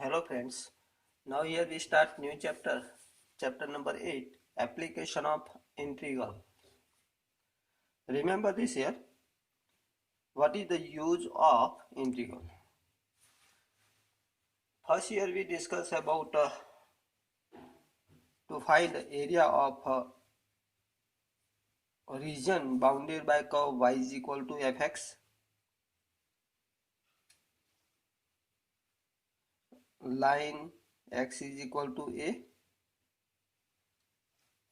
Hello friends, now here we start new chapter number 8, application of integral. Remember this here, what is the use of integral? First here we discuss about to find the area of a region bounded by curve y is equal to fx, line x is equal to a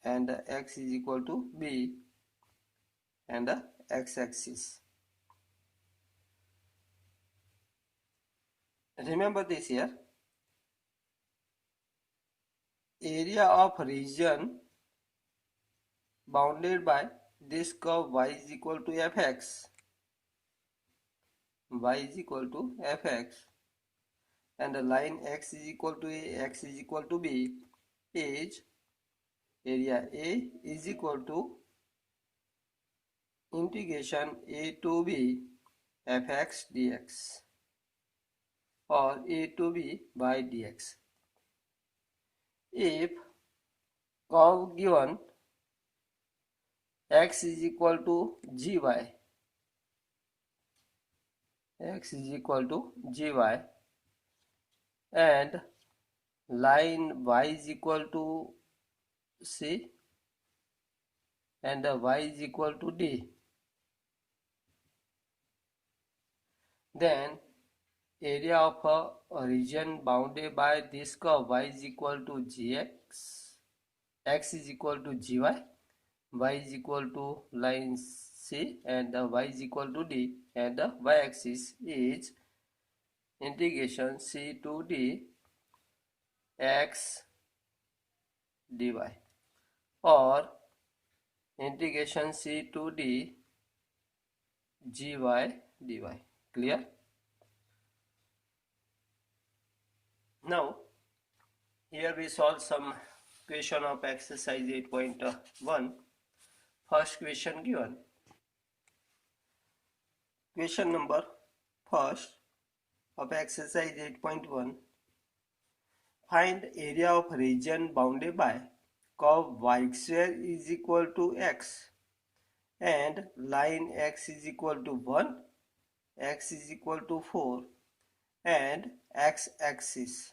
and x is equal to b and the x-axis. Remember this here, area of region bounded by this curve y is equal to fx, and the line x is equal to a, x is equal to b is area A is equal to integration a to b fx dx or a to b by dx. If curve given x is equal to gy, and line y is equal to c and y is equal to d, then area of a region bounded by this curve y is equal to gx, x is equal to gy, y is equal to line c and y is equal to d, and the y-axis is integration c to d x dy or integration c to d gy dy. Clear? Now here we solve some question of exercise 8.1. First question given. Question number first of exercise 8.1. Find area of region bounded by curve y square is equal to x and line x is equal to 1, x is equal to 4 and x-axis.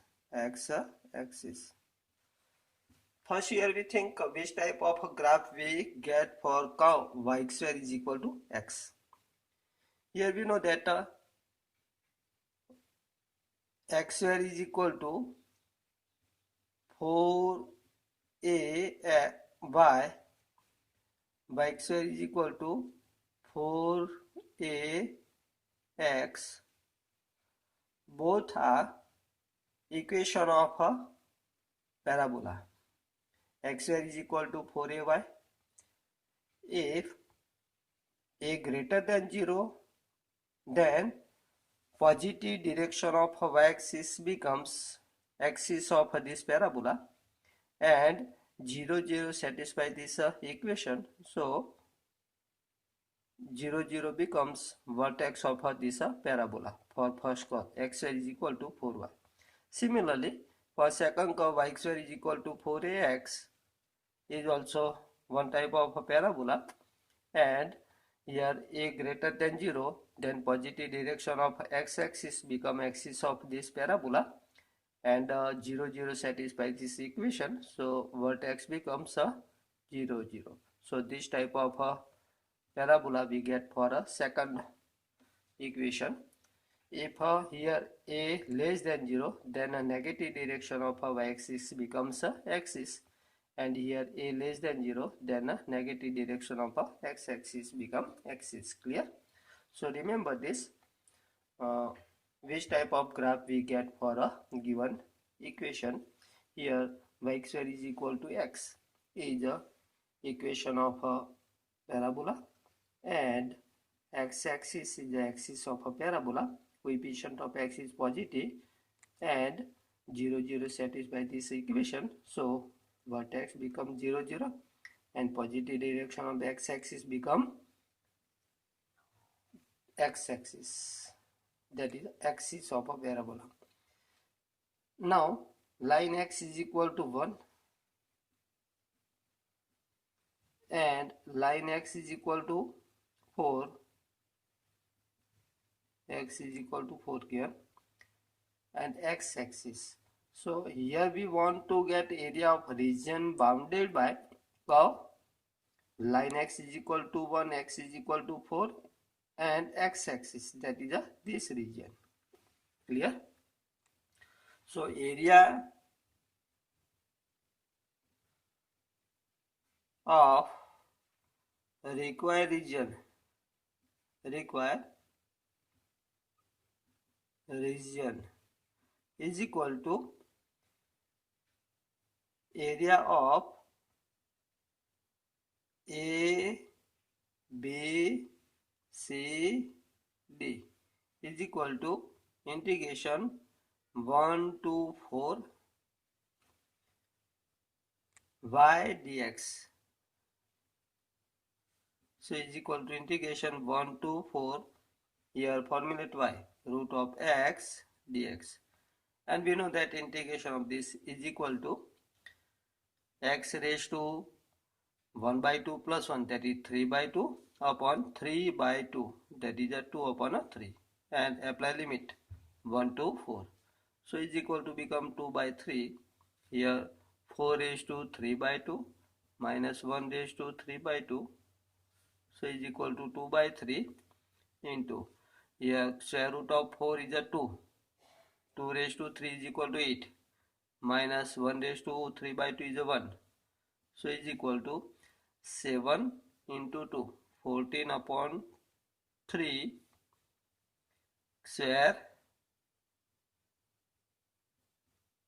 First here we think which type of graph we get for curve y square is equal to x. Here we know that x square is equal to 4a y square is equal to 4a x. Both are equation of a parabola. X square is equal to 4ay. If a greater than 0, then positive direction of y-axis becomes axis of this parabola, and 0 0 satisfy this equation, so 0 0 becomes vertex of this parabola for first curve x square is equal to 4y. Similarly, for second curve y square is equal to 4ax is also one type of a parabola, and here a greater than 0, then positive direction of x-axis become axis of this parabola, and 0 0 satisfies this equation, so vertex becomes 0 0. So this type of parabola we get for a second equation. If here a less than 0, then a negative direction of a y-axis becomes axis, and here a less than 0, then a negative direction of a x-axis become axis. Clear? So remember this, which type of graph we get for a given equation. Here y square is equal to x is a equation of a parabola, and x-axis is the axis of a parabola. Coefficient of x is positive, and 0 0 satisfy this equation, so vertex become 0 0 and positive direction of the x-axis become x-axis, that is axis of a parabola. Now line x is equal to 1 and line x is equal to 4. X is equal to 4 here, and x-axis. So here we want to get area of region bounded by curve. Line x is equal to 1, x is equal to 4, and x-axis, that is this region. Clear? So area of required region is equal to area of A, B, C, D is equal to integration 1 to 4 y dx. So is equal to integration 1 to 4, here formulate y, root of x dx. And we know that integration of this is equal to x raised to 1 by 2 plus 1, that is 3 by 2 upon 3 by 2, that is a 2 upon a 3, and apply limit 1 to 4. So is equal to become 2 by 3, here 4 raised to 3 by 2 minus 1 raised to 3 by 2, so is equal to 2 by 3 into, here square root of 4 is a 2, 2 raised to 3 is equal to 8, minus 1 raised to 3 by 2 is a 1, so is equal to 7 into 2, 14 upon 3 square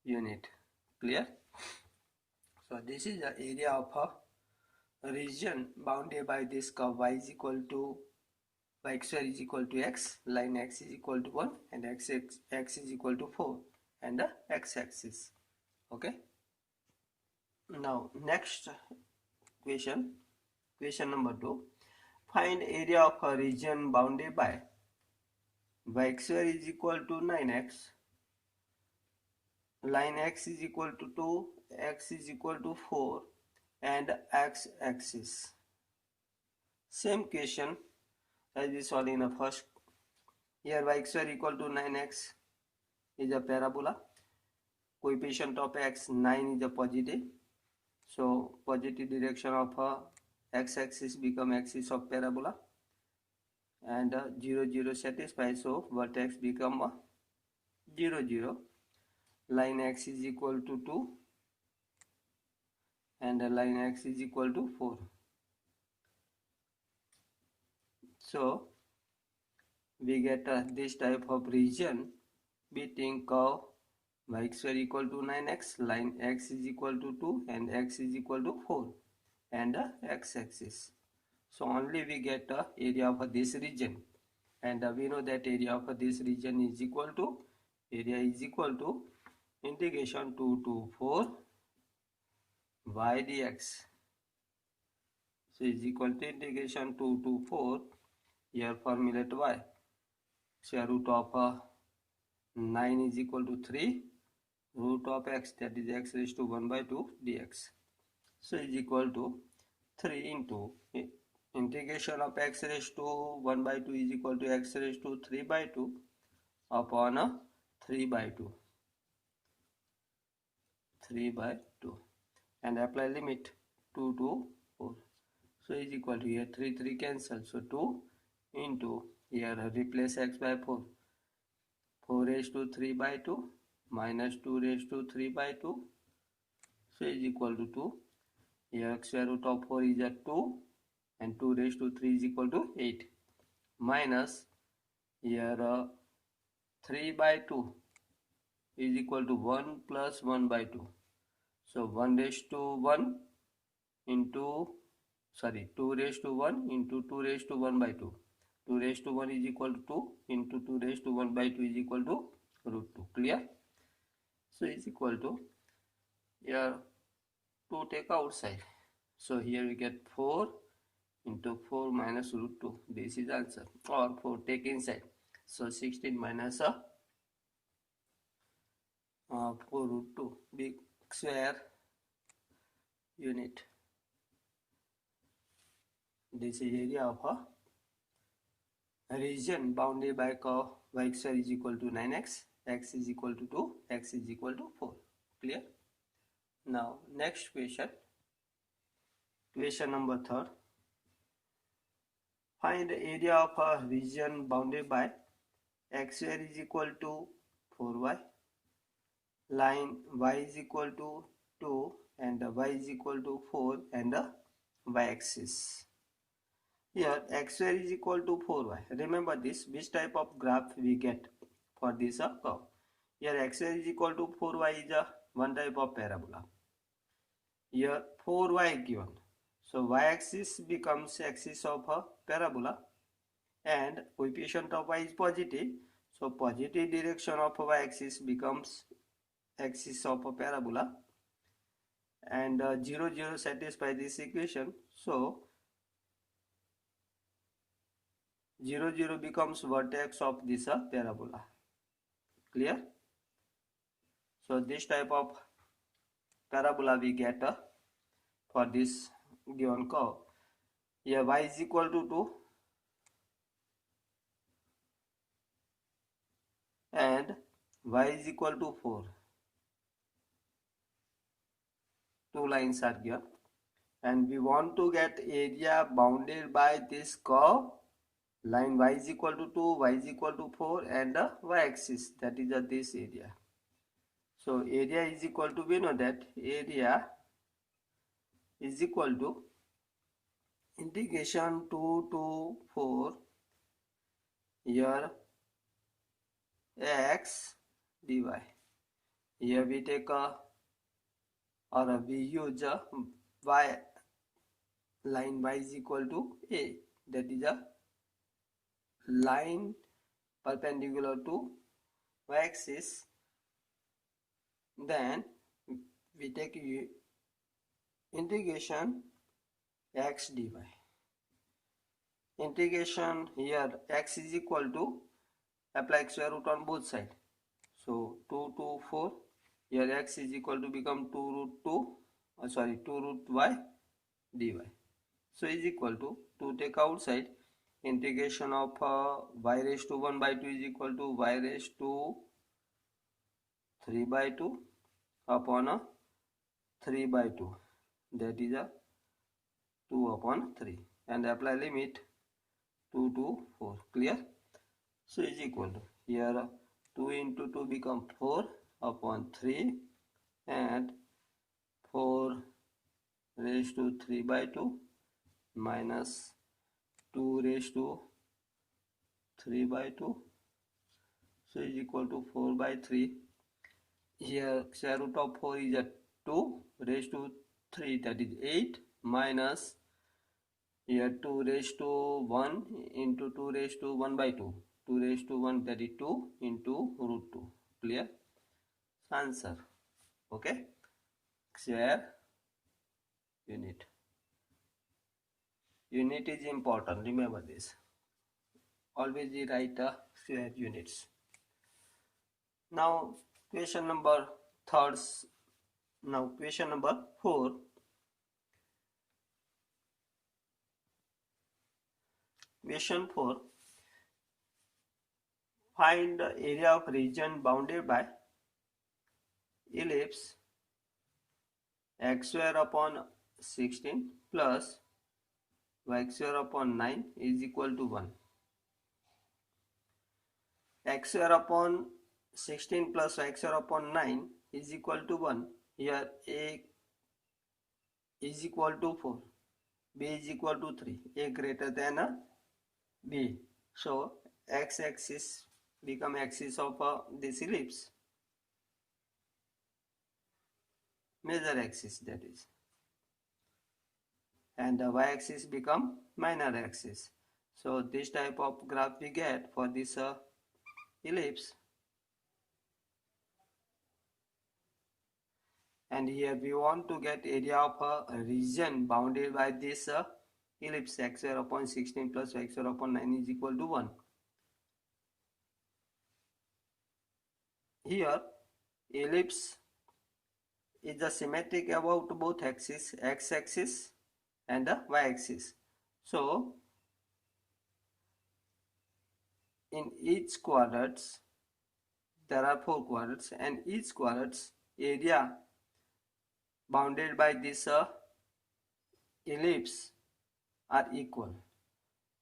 unit. Clear? So this is the area of a region bounded by this curve y is equal to y square is equal to x, line x is equal to 1, and x is equal to 4, and the x-axis. Okay. Now next question number 2. Find area of a region bounded by y square is equal to 9x, line x is equal to 2, x is equal to 4, and x-axis. Same question as we saw in the first. Here y square equal to 9x is a parabola. Coefficient of x 9 is a positive. So positive direction of x-axis become axis of parabola, and 0 0 satisfies, so vertex become 0 0. Line x is equal to 2 and line x is equal to 4. So we get this type of region between curve y square equal to 9x, line x is equal to 2, and x is equal to 4, and x-axis. So only we get area of this region, and we know that area of this region is equal to integration 2 to 4 y dx. So is equal to integration 2 to 4, here formulate y, square root of 9 is equal to 3, root of x, that is x raised to 1 by 2 dx. So is equal to 3 into integration of x raised to 1 by 2 is equal to x raised to 3 by 2 upon 3 by 2, and apply limit 2 to 4. So is equal to, here 3 cancel, so 2 into, here replace x by 4, 4 raised to 3 by 2 minus 2 raised to 3 by 2, so is equal to 2. Here square root of 4 is at 2, and 2 raised to 3 is equal to 8, minus here 3 by 2 is equal to 1 plus 1 by 2. So 1 raised to 1 into, 2 raised to 1 into 2 raised to 1 by 2. 2 raised to 1 is equal to 2 into 2 raised to 1 by 2 is equal to root 2. Clear? So is equal to, here 2 take outside. So here we get 4 into 4 minus root 2. This is answer. Or 4 take inside. So 16 minus 4 root 2 big square unit. This is area of a region bounded by curve y square is equal to 9x, x is equal to 2, x is equal to 4. Clear? Now next question. Question number 3. Find the area of a region bounded by x square is equal to 4y, line y is equal to 2 and y is equal to 4 and the y-axis. Here x square is equal to 4y. Remember this, which type of graph we get for this curve. Here x square is equal to 4y is one type of parabola. Here 4y given. So y-axis becomes axis of a parabola and coefficient of y is positive. So positive direction of y-axis becomes axis of a parabola, and 0 0 satisfy this equation. So 0 0 becomes vertex of this parabola. Clear? So this type of parabola we get for this given curve. Here y is equal to 2 and y is equal to 4. Two lines are given and we want to get area bounded by this curve. Line y is equal to 2, y is equal to 4 and the y-axis, that is this area. So area is equal to, we know that area is equal to integration 2 to 4 here x dy. Here we take we use y, line y is equal to a, that is a line perpendicular to y-axis. Then we take integration x dy. Integration here x is equal to, apply square root on both sides. So 2 to 4, here x is equal to become 2 root 2 root y dy. So is equal to take outside, integration of y raised to 1 by 2 is equal to y raised to 3 by 2 upon 3 by 2, that is 2 upon 3, and apply limit 2 to 4. Clear? So is equal to, here 2 into 2 become 4 upon 3 and 4 raised to 3 by 2 minus 2 raised to 3 by 2. So is equal to 4 by 3. Here square root of 4 is 2 raised to 3, that is 8, minus here 2 raised to 1 into 2 raised to 1 by 2. 2 raised to 1, that is 2 into root 2. Clear? Answer. Okay. Square unit. Unit is important. Remember this. Always write square units. Now question number 4. Question 4. Find the area of region bounded by ellipse x square upon 16 plus y square upon 9 is equal to 1. X square upon 16 plus y square upon 9 is equal to 1. Here a is equal to 4, b is equal to 3, a greater than b. So x axis become axis of this ellipse, major axis, that is, and the y-axis become minor axis. So this type of graph we get for this ellipse, and here we want to get area of a region bounded by this ellipse x square upon 16 plus y square upon 9 is equal to 1. Here ellipse is a symmetric about both axes, x-axis and the y-axis. So in each quadrants there are 4 quadrants, and each quadrants area bounded by this ellipse are equal.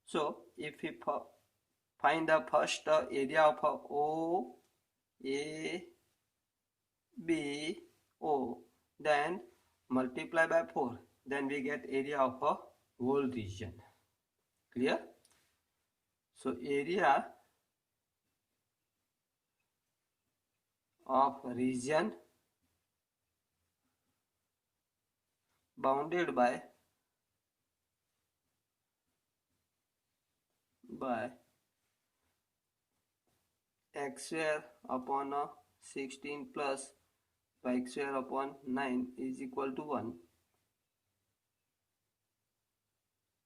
So if we find the first area of O A B O, then multiply by 4, then we get area of a whole region. Clear? So area of region bounded by x square upon 16 plus y square upon 9 is equal to 1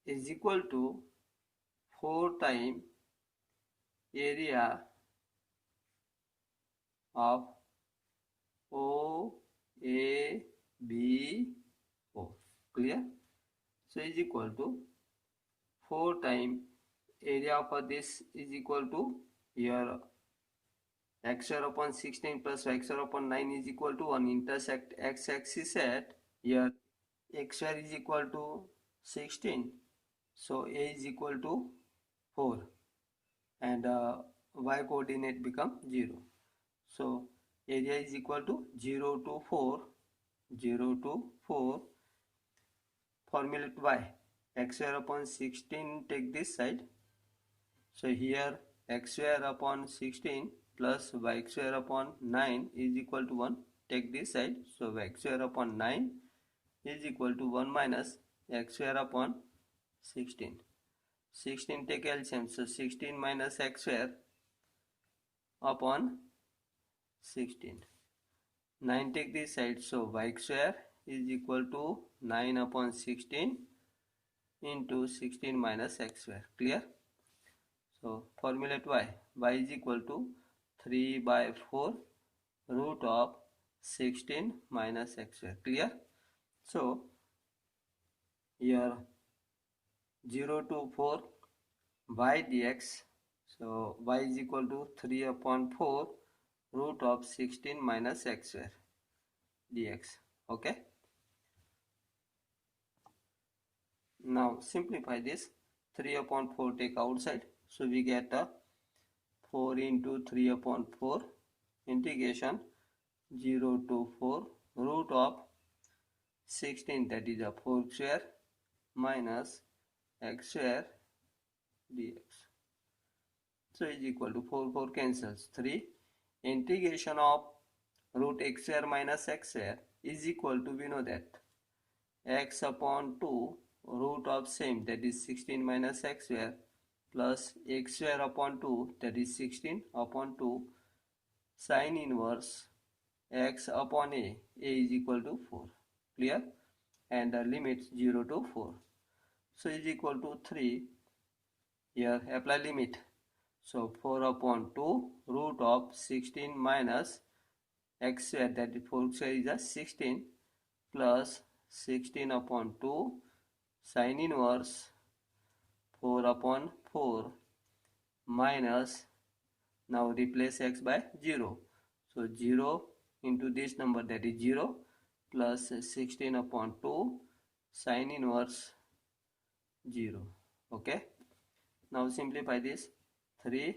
is equal to 4 times area of O A B O. Clear? So is equal to 4 times area of this is equal to here x square upon 16 plus y square upon 9 is equal to 1. Intersect x axis at here x square is equal to 16, so a is equal to 4 and y coordinate become 0. So area is equal to 0 to 4, 0 to 4. Formulate y, x square upon 16 take this side, so here x square upon 16 plus y square upon 9 is equal to 1, take this side, so x square upon 9 is equal to 1 minus x square upon 16. 16 take LCM, so 16 minus x square upon 16. 9 take this side, so y square is equal to 9 upon 16 into 16 minus x square. Clear? So formulate y is equal to 3 by 4 root of 16 minus x square. Clear? So here 0 to 4 y dx, so y is equal to 3 upon 4 root of 16 minus x square dx. Okay, now simplify this. 3 upon 4 take outside, so we get a 4 into 3 upon 4 integration 0 to 4 root of 16, that is a 4 square minus x square dx. So is equal to 4 cancels, 3 integration of root x square minus x square is equal to, we know that x upon 2 root of same, that is 16 minus x square plus x square upon 2, that is 16 upon 2 sin inverse x upon a is equal to 4. Clear? And the limits 0 to 4, so is equal to 3. Here apply limit, so 4 upon 2 root of 16 minus x square, that is 4 square is a 16 plus 16 upon 2 sin inverse 4 upon 4 minus, now replace x by 0, so 0 into this number, that is 0 plus 16 upon 2 sin inverse 0. Okay, now simplify this. 3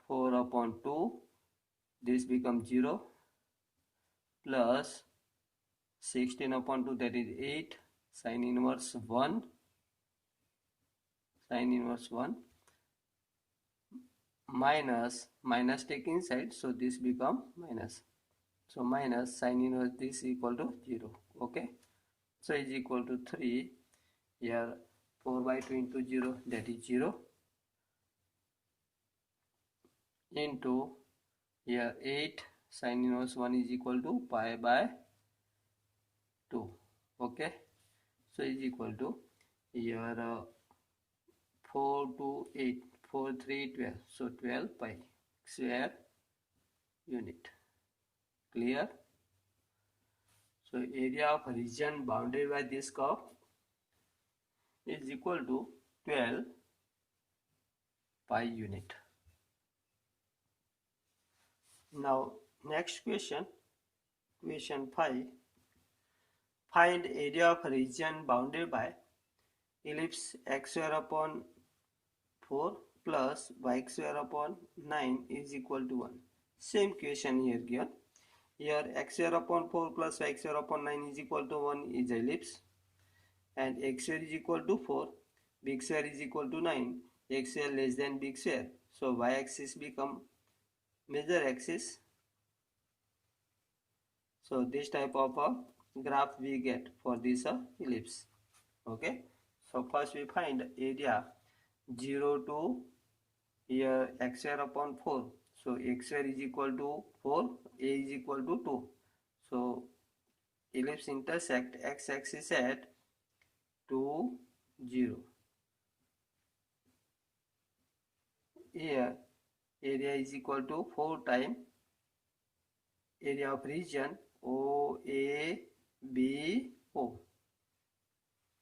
4 upon 2, this becomes 0 plus 16 upon 2, that is 8 sin inverse 1 minus take inside, so this become minus, so minus sin inverse this equal to 0. Okay, so is equal to 3. Here 4 by 2 into 0, that is 0 into here 8 sin inverse 1 is equal to pi by 2. Okay, so is equal to here 4 to 8, 4 3 12, so 12 pi square unit. Clear? So area of region bounded by this curve is equal to 12 pi unit. Now next question, question 5. Find area of region bounded by ellipse x square upon 4 plus y square upon 9 is equal to 1. Same question here given. Here x square upon 4 plus y square upon 9 is equal to 1 is ellipse, and x square is equal to 4, big square is equal to 9, x square less than big square. So y axis become major axis. So this type of a graph we get for this ellipse. Okay. So first we find area 0 to here x square upon 4. So x square is equal to 4, a is equal to 2. So ellipse intersect x axis at 2, 0. Here area is equal to 4 times area of region OABO.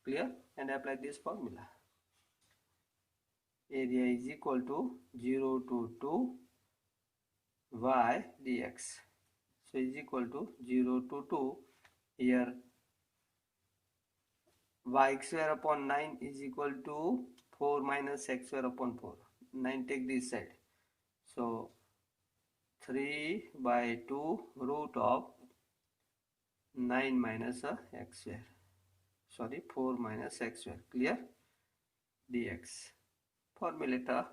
Clear? And apply this formula. Area is equal to 0 to 2 y dx. So is equal to 0 to 2. Here y square upon 9 is equal to 4 minus x square upon 4. 9 take this side. So 3 by 2 root of 9 minus x square. Sorry, 4 minus x square. Clear? Dx. Formulate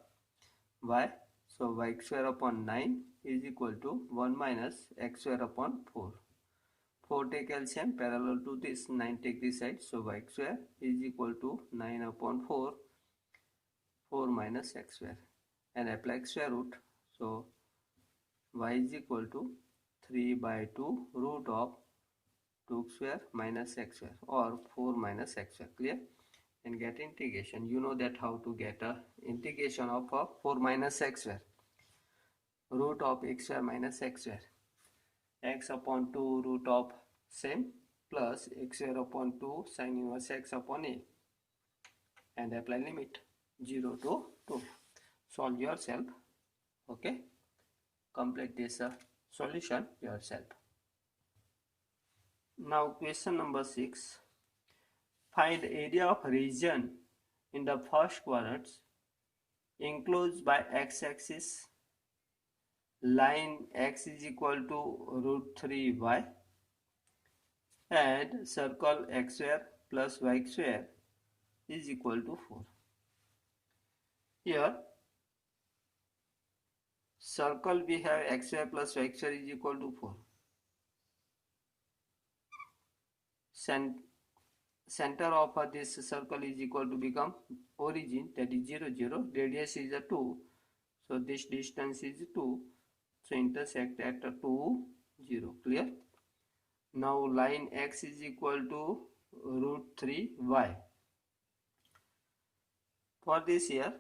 y. So y square upon 9 is equal to 1 minus x square upon 4. 4 take LCM parallel to this, 9 take this side. So y square is equal to 9 upon 4, 4 minus x square. And apply square root. So y is equal to 3 by 2 root of 2 square minus x square, or 4 minus x square. Clear? And get integration. You know that how to get a integration of 4 minus x square. Root of x square minus x square. X upon 2 root of same plus x square upon 2 sin inverse x upon a. And apply limit 0 to 2. Solve yourself. Okay. Complete this solution yourself. Now question number 6. Find area of region in the first quadrant enclosed by x-axis, line x is equal to root 3y, and circle x square plus y square is equal to 4. Here circle we have x square plus y square is equal to 4. Center of this circle is equal to become origin, that is 0, 0. Radius is 2. So this distance is 2. So intersect at 2, 0. Clear? Now line x is equal to root 3y. For this here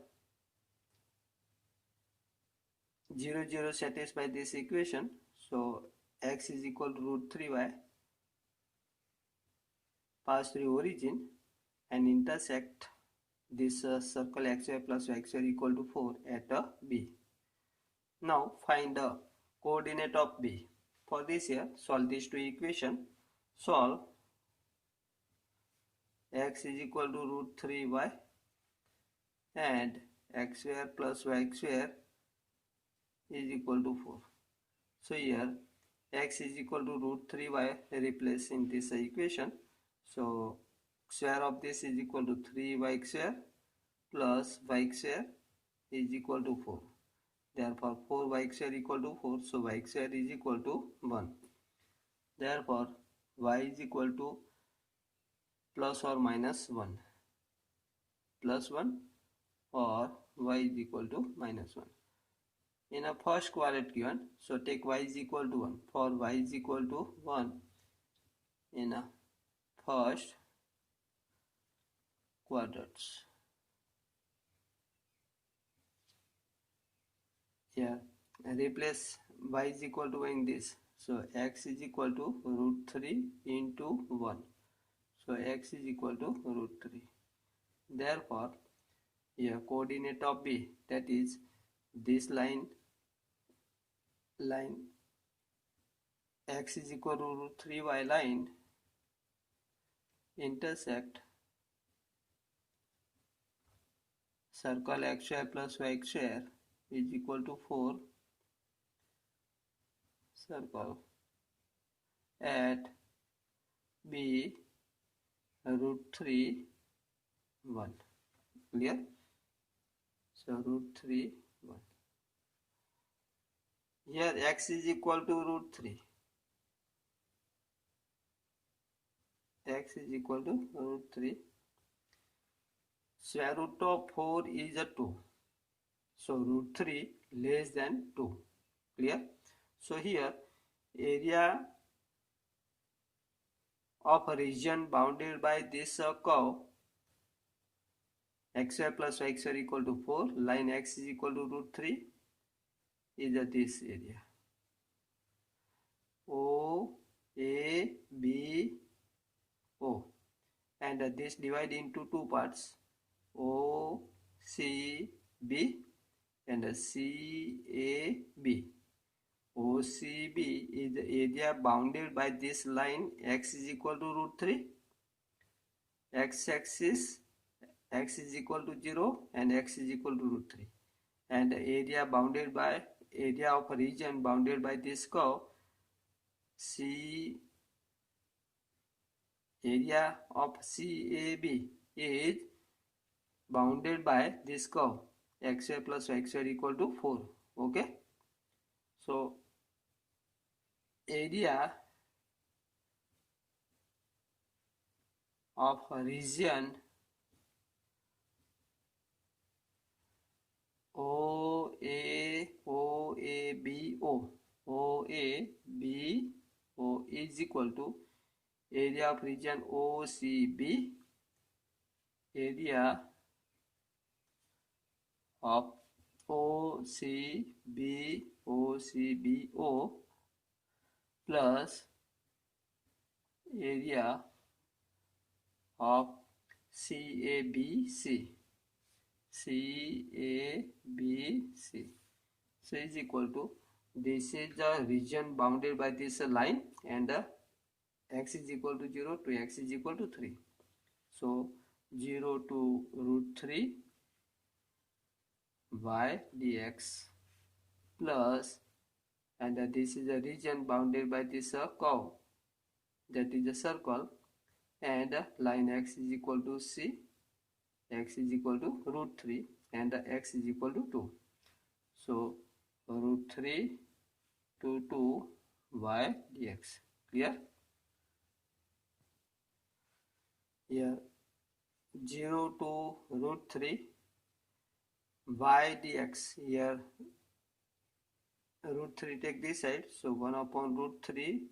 0, 0 satisfy this equation. So x is equal to root 3y. Pass through origin and intersect this circle x square plus y square equal to 4 at B. Now find the coordinate of B. For this here, solve these two equations. Solve x is equal to root 3y and x square plus y square is equal to 4. So here x is equal to root 3y, replace in this equation. So square of this is equal to 3y square plus y square is equal to 4. Therefore 4y square equal to 4. So y square is equal to 1. Therefore y is equal to plus or minus 1. Plus 1 or y is equal to minus 1. In a first quadrant given, so take y is equal to 1. For y is equal to 1 in a first quadrants. Here replace y is equal to in this. So x is equal to root 3 into 1. So x is equal to root 3. Therefore, here coordinate of B, that is this line x is equal to root 3y line intersect circle x square plus y square is equal to 4 circle at B root 3 1. Clear? So root 3 1. Here x is equal to root 3. X is equal to root 3. Square root of 4 is a 2. So root 3 less than 2. Clear? So here area of a region bounded by this curve x square plus y square equal to 4, line x is equal to root 3 is this area. O, A, B, O, and this divide into two parts, O, C, B and C, A, B. OCB is the area bounded by this line x is equal to root 3, x-axis x is equal to 0 and x is equal to root 3, and the area bounded by area of a region bounded by this curve C, area of CAB is bounded by this curve x square plus y square equal to 4. Okay, so area of a region OABO is equal to area of region OCB, area of OCBO plus area of CABC. So is equal to, this is the region bounded by this line and x is equal to 0 to x is equal to 3. So 0 to root 3 y dx plus, and this is a region bounded by this curve, that is a circle, and line x is equal to c, x is equal to root 3 and x is equal to 2. So root 3 to 2 y dx. Clear? Here 0 to root 3 y dx. Here root 3 take this side, so 1 upon root 3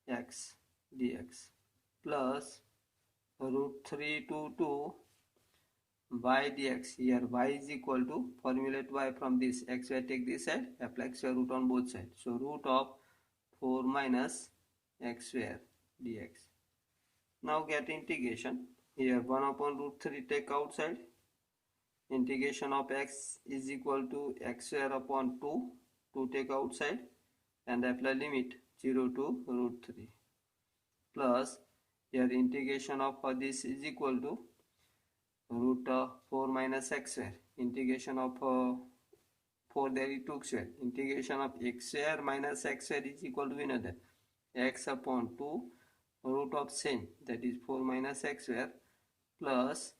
x dx plus root 3 to 2 y dx. Here y is equal to, formulate y from this, x y take this side, apply square root on both sides. So root of 4 minus x square dx. Now get integration. Here 1 upon root 3 take outside. Integration of x is equal to x square upon 2 take outside and apply limit 0 to root 3 plus, here integration of this is equal to root 4 minus x square. Integration of 4 there is 2 square. Integration of x square minus x square is equal to another x upon 2 root of same, that is 4 minus x square plus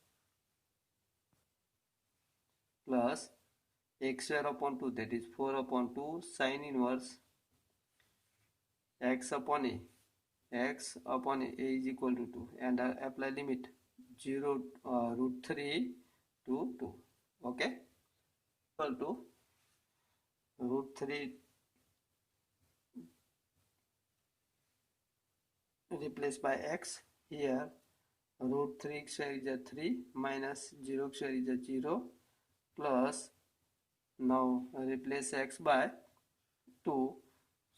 x square upon 2, that is 4 upon 2 sine inverse x upon a is equal to 2 and apply limit 0 root 3 to 2. Okay, equal to root 3 replaced by x. Here root 3 square is a 3 minus 0 square is a 0 plus, now replace x by 2,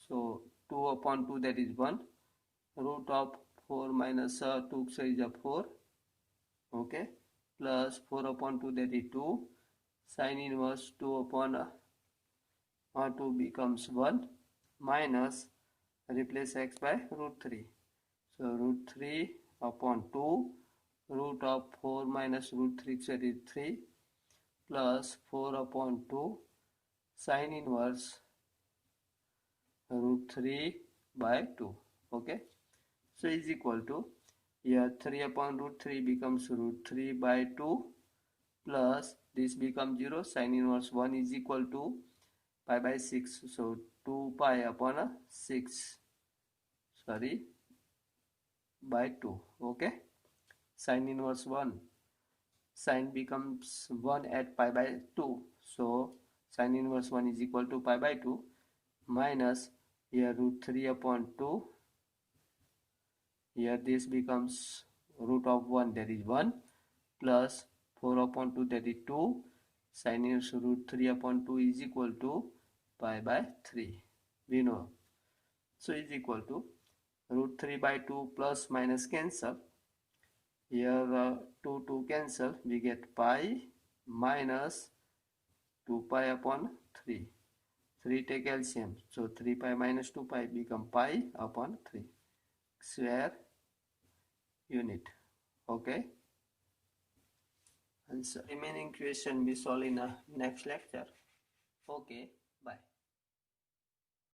So 2 upon 2, that is 1. Root of 4 minus 2 square is 4. Okay. Plus 4 upon 2, that is 2. Sin inverse 2 upon 2 becomes 1. Minus, replace x by root 3. So root 3 upon 2. Root of 4 minus root 3 square is 3. Plus 4 upon 2. Sin inverse root 3 by 2. Okay. So is equal to, here 3 upon root 3 becomes root 3 by 2, plus this becomes 0. Sin inverse 1 is equal to pi by 6. So 2 pi upon 6, sorry, by 2. Okay. Sin inverse 1. Sin becomes 1 at pi by 2. So sin inverse 1 is equal to pi by 2 minus, here root 3 upon 2. Here this becomes root of 1, that is 1, plus 4 upon 2, that is 2. Sin inverse root 3 upon 2 is equal to pi by 3. We know. So is equal to root 3 by 2 plus minus cancel. Here 2 cancel. We get pi minus 2 pi upon 3. 3 take LCM. So 3 pi minus 2 pi become pi upon 3 square unit. Okay. Answer. Remaining question we solve in a next lecture. Okay.